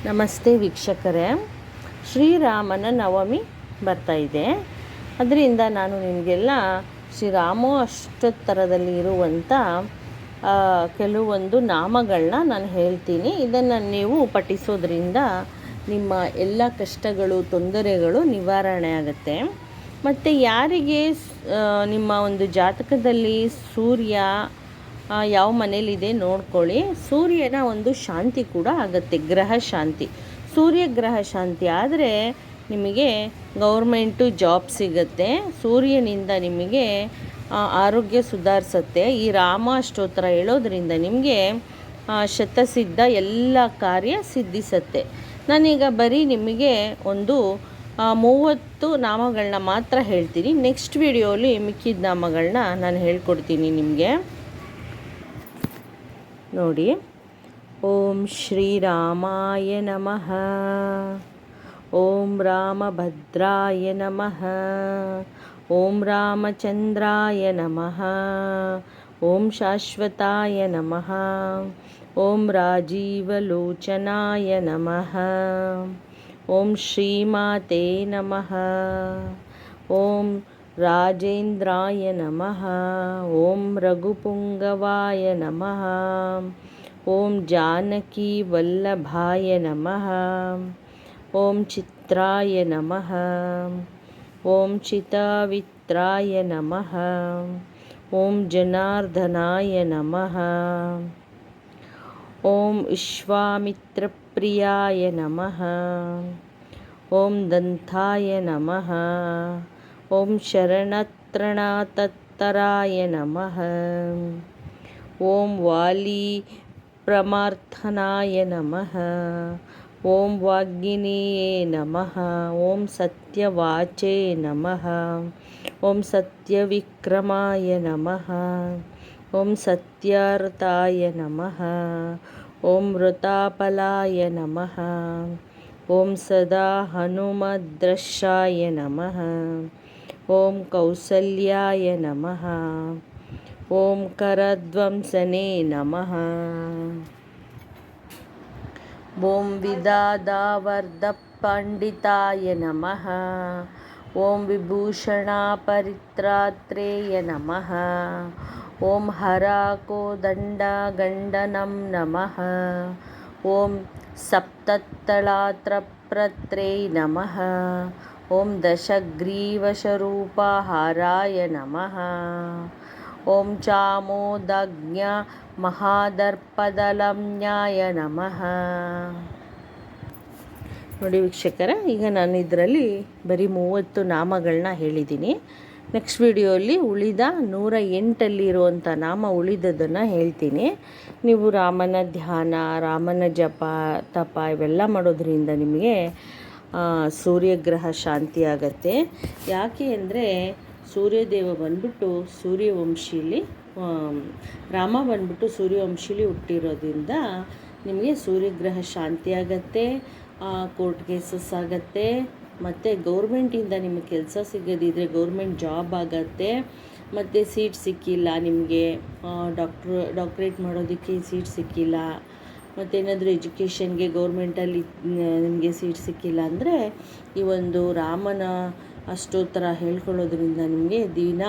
ನಮಸ್ತೆ ವೀಕ್ಷಕರೇ. ಶ್ರೀರಾಮನ ನವಮಿ ಬರ್ತಾಯಿದೆ. ಅದರಿಂದ ನಾನು ನಿಮಗೆಲ್ಲ ಶ್ರೀರಾಮ ಅಷ್ಟೋತ್ತರದಲ್ಲಿ ಇರುವಂಥ ಕೆಲವೊಂದು ನಾಮಗಳನ್ನ ನಾನು ಹೇಳ್ತೀನಿ. ಇದನ್ನು ನೀವು ಪಠಿಸೋದ್ರಿಂದ ನಿಮ್ಮ ಎಲ್ಲ ಕಷ್ಟಗಳು, ತೊಂದರೆಗಳು ನಿವಾರಣೆ ಆಗುತ್ತೆ. ಮತ್ತು ಯಾರಿಗೆ ನಿಮ್ಮ ಒಂದು ಜಾತಕದಲ್ಲಿ ಸೂರ್ಯ ಯಾವ ಮನೇಲಿದೆ ನೋಡ್ಕೊಳ್ಳಿ. ಸೂರ್ಯನ ಒಂದು ಶಾಂತಿ ಕೂಡ ಆಗುತ್ತೆ, ಗ್ರಹ ಶಾಂತಿ. ಸೂರ್ಯ ಗ್ರಹ ಶಾಂತಿ ಆದರೆ ನಿಮಗೆ ಗೌರ್ಮೆಂಟು ಜಾಬ್ ಸಿಗುತ್ತೆ. ಸೂರ್ಯನಿಂದ ನಿಮಗೆ ಆರೋಗ್ಯ ಸುಧಾರಿಸುತ್ತೆ. ಈ ರಾಮ ಅಷ್ಟೋತ್ತರ ಹೇಳೋದ್ರಿಂದ ನಿಮಗೆ ಶತಸಿದ್ಧ ಎಲ್ಲ ಕಾರ್ಯ ಸಿದ್ಧಿಸುತ್ತೆ. ನಾನೀಗ ಬರೀ ನಿಮಗೆ ಒಂದು 30 ನಾಮಗಳನ್ನ ಮಾತ್ರ ಹೇಳ್ತೀನಿ. ನೆಕ್ಸ್ಟ್ ವಿಡಿಯೋಲಿ ಮಿಕ್ಕಿದ ನಾಮಗಳನ್ನ ನಾನು ಹೇಳ್ಕೊಡ್ತೀನಿ ನಿಮಗೆ. ನೋಡಿ, ಓಂ ಶ್ರೀರಾಮಾಯ ನಮಃ, ಓಂ ರಾಮಭದ್ರಾಯ ನಮಃ, ಓಂ ರಾಮಚಂದ್ರಾಯ ನಮಃ, ಓಂ ಶಾಶ್ವತಾಯ ನಮಃ, ಓಂ ರಾಜೀವಲೋಚನಾಯ ನಮಃ, ಓಂ ಶ್ರೀಮಾತೆ ನಮಃ, ಓಂ ರಾಜೇಂದ್ರಾಯ ನಮಃ, ಓಂ ರಘುಪುಂಗವಾಯ ನಮಃ, ಓಂ ಜಾನಕಿ ವಲ್ಲಭಾಯ ನಮಃ, ಓಂ ಚಿತ್ರಾಯ ನಮಃ, ಓಂ ಚಿತಾವಿತ್ರಾಯ ನಮಃ, ಓಂ ಜನಾರ್ದನಾಯ ನಮಃ, ಓಂ ವಿಶ್ವಾಮಿತ್ರಪ್ರಿಯಾಯ ನಮಃ, ಓಂ ದಂತಾಯ ನಮಃ, ಓಂ ಶರಣತ್ರಣತತ್ತರಾಯ ನಮಃ, ಓಂ ವಾಲಿ ಪ್ರಮಾರ್ಥನಾಯ ನಮಃ, ಓಂ ವಾಗ್ಗಿನಿಯೇ ನಮಃ, ಓಂ ಸತ್ಯವಾಚೇ ನಮಃ, ಓಂ ಸತ್ಯವಿಕ್ರಮಾಯ ನಮಃ, ಓಂ ಸತ್ಯಾರ್ಥಾಯ ನಮಃ, ಓಂ ವೃತಾಪಲಾಯ ನಮಃ, ಓಂ ಸದಾ ಹನುಮದ್ರಕ್ಷಾಯ ನಮಃ, ಓಂ ಕೌಸಲ್ಯಾಯ ನಮಃ, ಓಂ ಕರಧ್ವಂಸನೇ ನಮಃ, ಓಂ ವಿದಾದಾವರ್ಧಪಂಡಿತಾಯ ನಮಃ, ಓಂ ವಿಭೂಷಣಪರಿತ್ರಾತ್ರೇಯ ನಮಃ, ಓಂ ಹರಾಕೋದಂಡಗಂಡನಂ ನಮಃ, ಓಂ ಸಪ್ತತ್ತಳಾತ್ರಪ್ರತ್ರೇ ನಮಃ, ಓಂ ದಶಗ್ರೀವಶರೂಪಹಾರಾಯ ನಮಃ, ಓಂ ಚಾಮೋದಜ್ಞ ಮಹಾದರ್ಪದಲಂನ್ಯಾಯ ನಮಃ. ನೋಡಿ ವೀಕ್ಷಕರ, ಈಗ ನಾನು ಇದರಲ್ಲಿ ಬರೀ 30 ನಾಮಗಳನ್ನ ಹೇಳಿದ್ದೀನಿ. ನೆಕ್ಸ್ಟ್ ವಿಡಿಯೋಲಿ ಉಳಿದ 108 ನಾಮ ಉಳಿದದನ್ನು ಹೇಳ್ತೀನಿ. ನೀವು ರಾಮನ ಧ್ಯಾನ, ರಾಮನ ಜಪ, ತಪ ಇವೆಲ್ಲ ಮಾಡೋದ್ರಿಂದ ನಿಮಗೆ ಸೂರ್ಯಗ್ರಹ ಶಾಂತಿ ಆಗತ್ತೆ. ಯಾಕೆ ಅಂದರೆ ಸೂರ್ಯದೇವ ಬಂದ್ಬಿಟ್ಟು ಸೂರ್ಯವಂಶೀಲಿ, ರಾಮ ಬಂದ್ಬಿಟ್ಟು ಸೂರ್ಯವಂಶೀಲಿ ಹುಟ್ಟಿರೋದ್ರಿಂದ ನಿಮಗೆ ಸೂರ್ಯಗ್ರಹ ಶಾಂತಿ ಆಗತ್ತೆ, ಕೋರ್ಟ್ ಕೇಸಸ್ ಆಗತ್ತೆ, ಮತ್ತು ಗೌರ್ಮೆಂಟಿಂದ ನಿಮಗೆ ಕೆಲಸ ಸಿಗೋದಿದ್ರೆ ಗೌರ್ಮೆಂಟ್ ಜಾಬ್ ಆಗತ್ತೆ, ಮತ್ತು ಸೀಟ್ ಸಿಕ್ಕಿಲ್ಲ ನಿಮಗೆ, ಡಾಕ್ಟ್ರೇಟ್ ಮಾಡೋದಕ್ಕೆ ಸೀಟ್ ಸಿಕ್ಕಿಲ್ಲ, ಮತ್ತೇನಾದರೂ ಎಜುಕೇಷನ್ಗೆ ಗೌರ್ಮೆಂಟಲ್ಲಿ ನಿಮಗೆ ಸೀಟ್ ಸಿಕ್ಕಿಲ್ಲ ಅಂದರೆ ಈ ಒಂದು ರಾಮನ ಅಷ್ಟೋತ್ತರ ಹೇಳ್ಕೊಳ್ಳೋದ್ರಿಂದ ನಿಮಗೆ ದಿನ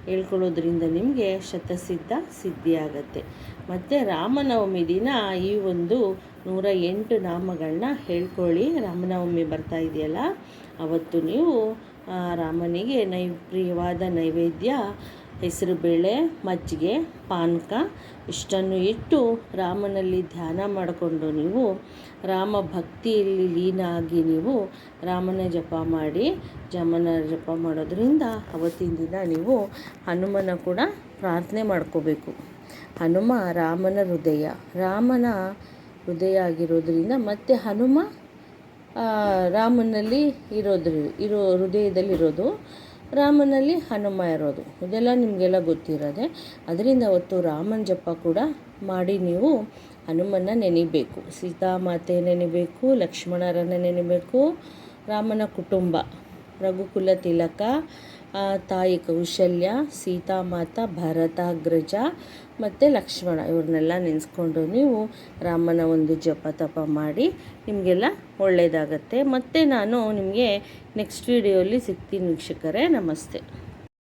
ಹೇಳ್ಕೊಳ್ಳೋದ್ರಿಂದ ನಿಮಗೆ ಶತಸಿದ್ಧ ಸಿದ್ಧಿ ಆಗತ್ತೆ. ಮತ್ತು ರಾಮನವಮಿ ದಿನ ಈ ಒಂದು 108 ನಾಮಗಳನ್ನ ಹೇಳ್ಕೊಳ್ಳಿ. ರಾಮನವಮಿ ಬರ್ತಾ ಇದೆಯಲ್ಲ, ಅವತ್ತು ನೀವು ರಾಮನಿಗೆ ಪ್ರಿಯವಾದ ನೈವೇದ್ಯ ಹೆಸರುಬೇಳೆ, ಮಜ್ಜಿಗೆ, ಪಾನಕ ಇಷ್ಟನ್ನು ಇಟ್ಟು ರಾಮನಲ್ಲಿ ಧ್ಯಾನ ಮಾಡಿಕೊಂಡು ನೀವು ರಾಮ ಭಕ್ತಿಯಲ್ಲಿ ಲೀನ ಆಗಿ ನೀವು ರಾಮನ ಜಪ ಮಾಡೋದ್ರಿಂದ ಅವತ್ತಿನ ದಿನ ನೀವು ಹನುಮನ ಕೂಡ ಪ್ರಾರ್ಥನೆ ಮಾಡ್ಕೋಬೇಕು. ಹನುಮ ರಾಮನ ಹೃದಯ ಆಗಿರೋದ್ರಿಂದ, ಮತ್ತು ಹನುಮ ರಾಮನಲ್ಲಿ ಹೃದಯದಲ್ಲಿರೋದು, ರಾಮನಲ್ಲಿ ಹನುಮ ಇರೋದು, ಇದೆಲ್ಲ ನಿಮಗೆಲ್ಲ ಗೊತ್ತಿರೋದೆ. ಅದರಿಂದ ಅವತ್ತು ರಾಮನ ಜಪ ಕೂಡ ಮಾಡಿ ನೀವು ಹನುಮನ್ನ ನೆನಿಬೇಕು, ಸೀತಾಮಾತೆ ನೆನಿಬೇಕು, ಲಕ್ಷ್ಮಣರನ್ನು ನೆನಿಬೇಕು, ರಾಮನ ಕುಟುಂಬ, ರಘುಕುಲ ತಿಲಕ, ತಾಯಿ ಕೌಶಲ್ಯ, ಸೀತಾಮಾತಾ, ಭರತಾಗ್ರಜ ಮತ್ತು ಲಕ್ಷ್ಮಣ ಇವ್ರನ್ನೆಲ್ಲ ನೆನೆಸ್ಕೊಂಡು ನೀವು ರಾಮನ ಒಂದು ಜಪ ತಪ ಮಾಡಿ, ನಿಮಗೆಲ್ಲ ಒಳ್ಳೆಯದಾಗತ್ತೆ. ಮತ್ತು ನಾನು ನಿಮಗೆ ನೆಕ್ಸ್ಟ್ ವಿಡಿಯೋಲಿ ಸಿಗ್ತೀನಿ ವೀಕ್ಷಕರೇ. ನಮಸ್ತೆ.